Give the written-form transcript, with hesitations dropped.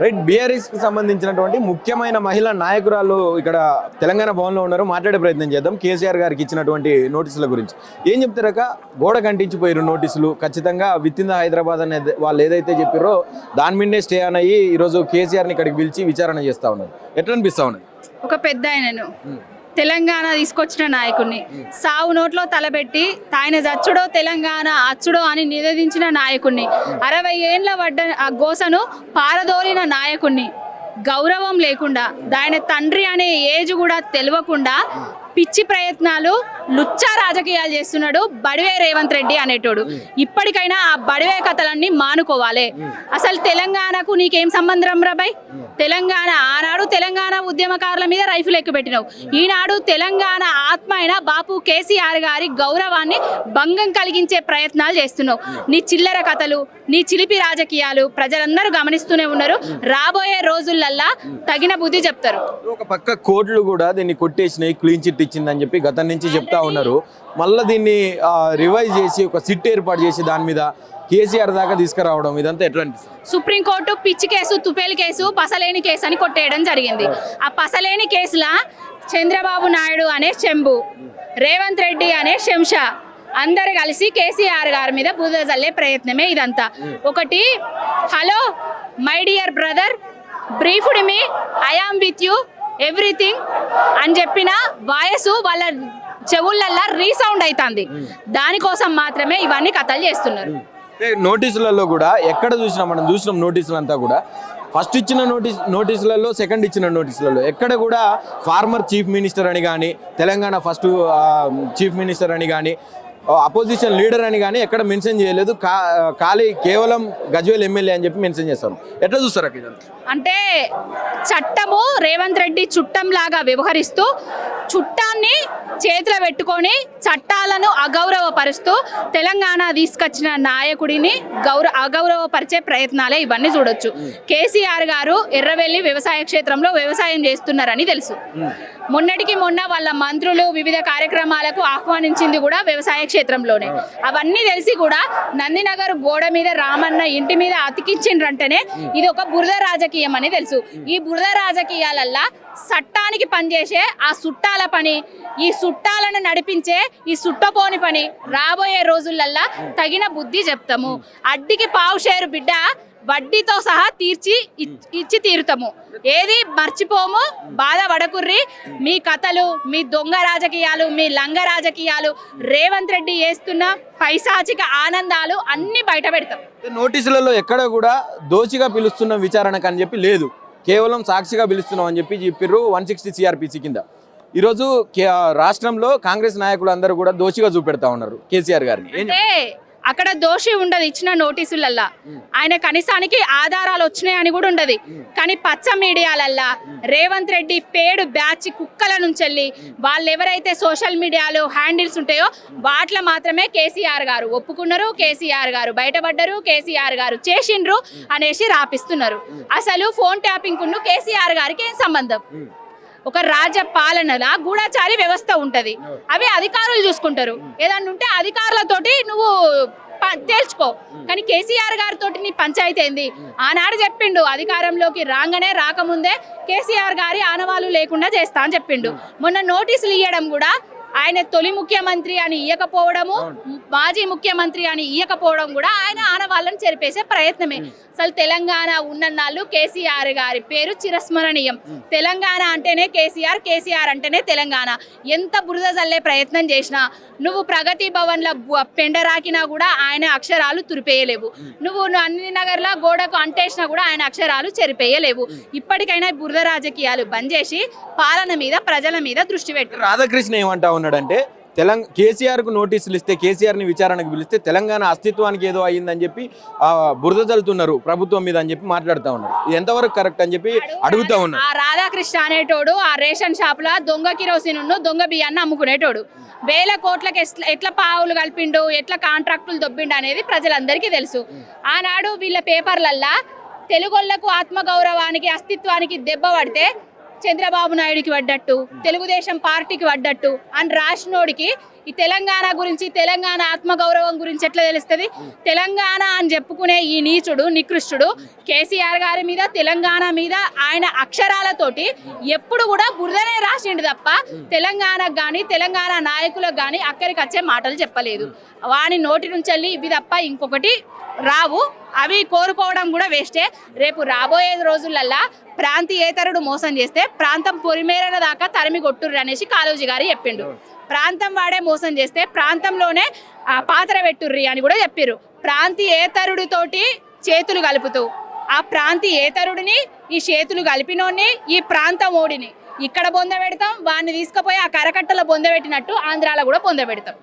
Right, BRS కి సంబంధించినటువంటి ముఖ్యమైన మహిళా నాయకురాలు ఇక్కడ తెలంగాణ భవన్లో ఉన్నారు. మాట్లాడే ప్రయత్నం చేద్దాం కేసీఆర్ గారికి ఇచ్చినటువంటి నోటీసుల గురించి. ఏం చెప్తారక? గోడ కంటించిపోయారు నోటీసులు. ఖచ్చితంగా విత్ ఇన్ ద హైదరాబాద్ అనేది వాళ్ళు ఏదైతే చెప్పారో దాని మీదే స్టే అయ్యి ఈరోజు కేసీఆర్ని ఇక్కడికి పిలిచి విచారణ చేస్తా ఉన్నారు. ఎట్లా అనిపిస్తా ఉన్నది? ఒక పెద్ద ఆయనను తెలంగాణ తీసుకొచ్చిన నాయకుడిని సావు నోట్లో తలబెట్టి ఆయన చచ్చుడో తెలంగాణ అచ్చుడో అని నివేదించిన నాయకుడిని 60 ఏండ్ల పడ్డ ఆ గోసను పారదోలిన నాయకుడిని గౌరవం లేకుండా ఆయన తండ్రి అనే ఏజ్ కూడా తెలియకుండా పిచ్చి ప్రయత్నాలు లుచ్చా రాజకీయాలు చేస్తున్నాడు బడివే రేవంత్ రెడ్డి అనేటోడు. ఇప్పటికైనా ఆ బడివే కథలన్నీ మానుకోవాలి. అసలు తెలంగాణకు నీకేం సంబంధం రాబాయ్? తెలంగాణ ఆనాడు తెలంగాణ ఉద్యమకారుల మీద రైఫిల్ ఎక్కుపెట్టినావు. ఈనాడు తెలంగాణ ఆత్మ అయిన బాపు కేసీఆర్ గారి గౌరవాన్ని భంగం కలిగించే ప్రయత్నాలు చేస్తున్నావు. నీ చిల్లర కథలు, నీ చిలిపి రాజకీయాలు ప్రజలందరూ గమనిస్తూనే ఉన్నారు. రాబోయే రోజులల్లా తగిన బుద్ధి చెప్తారు. ఒక పక్క కోర్టులు కూడా దీన్ని కొట్టేసినాయి, క్లీన్ చిట్ ఇచ్చిందని చెప్పి గతం నుంచి చెప్తా ఉన్నారు. మళ్ళీ దీన్ని రివైజ్ చేసి ఒక సిట్ ఏర్పాటు చేసి దాని మీద కేసీఆర్ దాకా తీసుకురావడం ఇదంతా ఎట్లా అనిపిస్తుంది? సుప్రీంకోర్టు పిచ్చి కేసు, తుపేలి కేసు, పసలేని కేసు అని కొట్టేయడం జరిగింది. ఆ పసలేని కేసులా చంద్రబాబు నాయుడు అనే చెంబు, రేవంత్ రెడ్డి అనే శంషా అందరు కలిసి కేసీఆర్ గారి మీద బురద జల్లే ప్రయత్నమే ఇదంతా. ఒకటి, hello my dear brother, briefed me, I am with you, everything అని చెప్పిన వాయసు వాళ్ళ చెవులల్లా రీసౌండ్ అవుతుంది. దానికోసం మాత్రమే ఇవన్నీ కథలు చేస్తున్నారు. నోటీసులలో కూడా ఎక్కడ చూసినా మనం చూసినాం నోటీసులంతా కూడా ఫస్ట్ ఇచ్చిన నోటీసులలో, సెకండ్ ఇచ్చిన నోటీసులలో ఎక్కడ కూడా ఫార్మర్ చీఫ్ మినిస్టర్ అని కానీ, తెలంగాణ ఫస్ట్ చీఫ్ మినిస్టర్ అని కానీ, అపోజిషన్ లీడర్ అని కానీ ఎక్కడ మెన్షన్ చేయలేదు. ఖాళీ కేవలం గజ్వేల్ ఎమ్మెల్యే అని చెప్పి మెన్షన్ చేస్తారు. ఎట్లా చూస్తారు అక్కడ? అంటే చట్టము రేవంత్ రెడ్డి చుట్టంలాగా వ్యవహరిస్తూ చుట్టాన్ని చేతిలో పెట్టుకొని చట్టాలను అగౌరవపరుస్తూ తెలంగాణ తీసుకొచ్చిన నాయకుడిని అగౌరవపరిచే ప్రయత్నాలే ఇవన్నీ చూడొచ్చు. కేసీఆర్ గారు ఎర్రవెల్లి వ్యవసాయ క్షేత్రంలో వ్యవసాయం చేస్తున్నారని తెలుసు. మొన్నటికి మొన్న వాళ్ళ మంత్రులు వివిధ కార్యక్రమాలకు ఆహ్వానించింది కూడా వ్యవసాయ క్షేత్రంలోనే. అవన్నీ తెలిసి కూడా నందినగర్ గోడ మీద రామన్న ఇంటి మీద అతికించిండ్రంటేనే ఇది ఒక బురద రాజకీయం అని తెలుసు. ఈ బురద రాజకీయాలల్లా చట్టానికి పనిచేసే ఆ సుట్టాల పని, ఈ సుట్టాలను నడిపించే ఈ సుట్టపోని పని రాబోయే రోజులల్లా తగిన బుద్ధి చెప్తాము. అడ్డికి పావు షేరు బిడ్డ వడ్డీతో సహా ఇచ్చి తీరుతాము. ఏది మర్చిపోము, బాధపడకుర్రి. మీ కథలు, మీ దొంగ రాజకీయాలు, మీ లంగ రాజకీయాలు, రేవంత్ రెడ్డి చేస్తున్న పైశాచిక ఆనందాలు అన్ని బయట పెడతాం. నోటీసులలో ఎక్కడ కూడా దోషిగా పిలుస్తున్న విచారణకు అని చెప్పి లేదు, కేవలం సాక్షిగా పిలుస్తున్నాం అని చెప్పిర్రు 160 CRPC కింద. ఈరోజు రాష్ట్రంలో కాంగ్రెస్ నాయకులు అందరూ కూడా దోషిగా చూపెడతా ఉన్నారు కేసీఆర్ గారిని. అంటే అక్కడ దోషి ఉండదు ఇచ్చిన నోటీసులల్లా. ఆయన కనీసానికి ఆధారాలు వచ్చినాయని కూడా ఉండదు. కానీ పచ్చ మీడియాలల్లా రేవంత్ రెడ్డి పేడు బ్యాచ్ కుక్కల నుంచి వాళ్ళు ఎవరైతే సోషల్ మీడియాలో హ్యాండిల్స్ ఉంటాయో వాటిలో మాత్రమే కేసీఆర్ గారు ఒప్పుకున్నారు, కేసీఆర్ గారు బయటపడ్డారు, కేసీఆర్ గారు చేసిండ్రు అనేసి రాపిస్తున్నారు. అసలు ఫోన్ ట్యాపింగ్ కును కేసీఆర్ గారికి ఏం సంబంధం? ఒక రాజ్య పాలనలా గూఢచారి వ్యవస్థ ఉంటది, అవి అధికారులు చూసుకుంటారు. ఏదన్నా ఉంటే అధికారులతోటి నువ్వు తేల్చుకో. కానీ కేసీఆర్ గారితో నీ పంచాయతీ ఏంది? ఆనాడు చెప్పిండు అధికారంలోకి రాకముందే కేసీఆర్ గారి ఆనవాళ్ళు లేకుండా చేస్తా అని చెప్పిండు. మొన్న నోటీసులు ఇవ్వడం కూడా ఆయన తొలి ముఖ్యమంత్రి అని ఇయ్యకపోవడము, మాజీ ముఖ్యమంత్రి అని ఇయ్యకపోవడం కూడా ఆయన ఆనవాళ్ళని చెరిపేసే ప్రయత్నమే. అసలు తెలంగాణ ఉన్నన్నాళ్ళు కేసీఆర్ గారి పేరు చిరస్మరణీయం. తెలంగాణ అంటేనే కేసీఆర్, కేసీఆర్ అంటేనే తెలంగాణ. ఎంత బురద జల్లే ప్రయత్నం చేసినా, నువ్వు ప్రగతి భవన్ల పెండరాకినా కూడా ఆయన అక్షరాలు తురిపేయలేవు. నువ్వు అన్ని నగర్ల గోడకు అంటేసినా కూడా ఆయన అక్షరాలు చెరిపేయలేవు. ఇప్పటికైనా బురద రాజకీయాలు బంద్ చేసి పాలన మీద, ప్రజల మీద దృష్టి పెట్టు. రాధాకృష్ణ ఏమంటా ఉన్నాడంటే కేసీఆర్కు నోటీసులు ఇస్తే, కేసీఆర్ని విచారణకు పిలిస్తే తెలంగాణ అస్తిత్వానికి ఏదో అయ్యిందని చెప్పి బురద చల్లుతున్నారు ప్రభుత్వం మీద అని చెప్పి మాట్లాడుతూ ఉన్నారు. ఇది ఎంతవరకు కరెక్ట్ అని చెప్పి అడుగుతా ఉన్నారు. ఆ రాధాకృష్ణ అనేటోడు ఆ రేషన్ షాపుల దొంగ కిరోసిన్ దొంగ బియ్యాన్ని అమ్ముకునేటోడు. వేల కోట్లకు ఎట్లా పావులు కలిపిండు, ఎట్లా కాంట్రాక్టులు దొబ్బిండు అనేది ప్రజలందరికీ తెలుసు. ఆనాడు వీళ్ళ పేపర్లల్లా తెలుగోళ్లకు ఆత్మగౌరవానికి, అస్తిత్వానికి దెబ్బ పడితే చంద్రబాబు నాయుడికి పడ్డట్టు, తెలుగుదేశం పార్టీకి పడ్డట్టు అని రాసినోడికి ఈ తెలంగాణ గురించి, తెలంగాణ ఆత్మగౌరవం గురించి ఎట్లా తెలుస్తుంది? తెలంగాణ అని చెప్పుకునే ఈ నీచుడు, నికృష్టుడు కేసీఆర్ గారి మీద, తెలంగాణ మీద ఆయన అక్షరాలతోటి ఎప్పుడు కూడా బురదనే రాసిండు తప్ప తెలంగాణకు కానీ, తెలంగాణ నాయకులకు కానీ అక్కడికి వచ్చే మాటలు చెప్పలేదు. వాని నోటి నుంచి వెళ్ళి ఇవి తప్ప ఇంకొకటి రావు. అవి కోరుకోవడం కూడా వేస్టే. రేపు రాబోయే రోజులల్లా ప్రాంతీయేతరుడు మోసం చేస్తే ప్రాంతం పొరిమేరల దాకా తరిమి కొట్టుర్రు అనేసి కాళోజీ గారు చెప్పిండు. ప్రాంతం వాడే మోసం చేస్తే ప్రాంతంలోనే పాత్ర పెట్టుర్రి అని కూడా చెప్పారు. ప్రాంతీయేతరుడితోటి చేతులు కలుపుతూ ఆ ప్రాంతీయేతరుడిని, ఈ చేతులు కలిపినోడిని, ఈ ప్రాంతం ఓడిని ఇక్కడ బొంద పెడతాం, వాడిని తీసుకుపోయి ఆ కరకట్టలో బొంద పెట్టినట్టు ఆంధ్రాలో కూడా బొంద పెడతాం.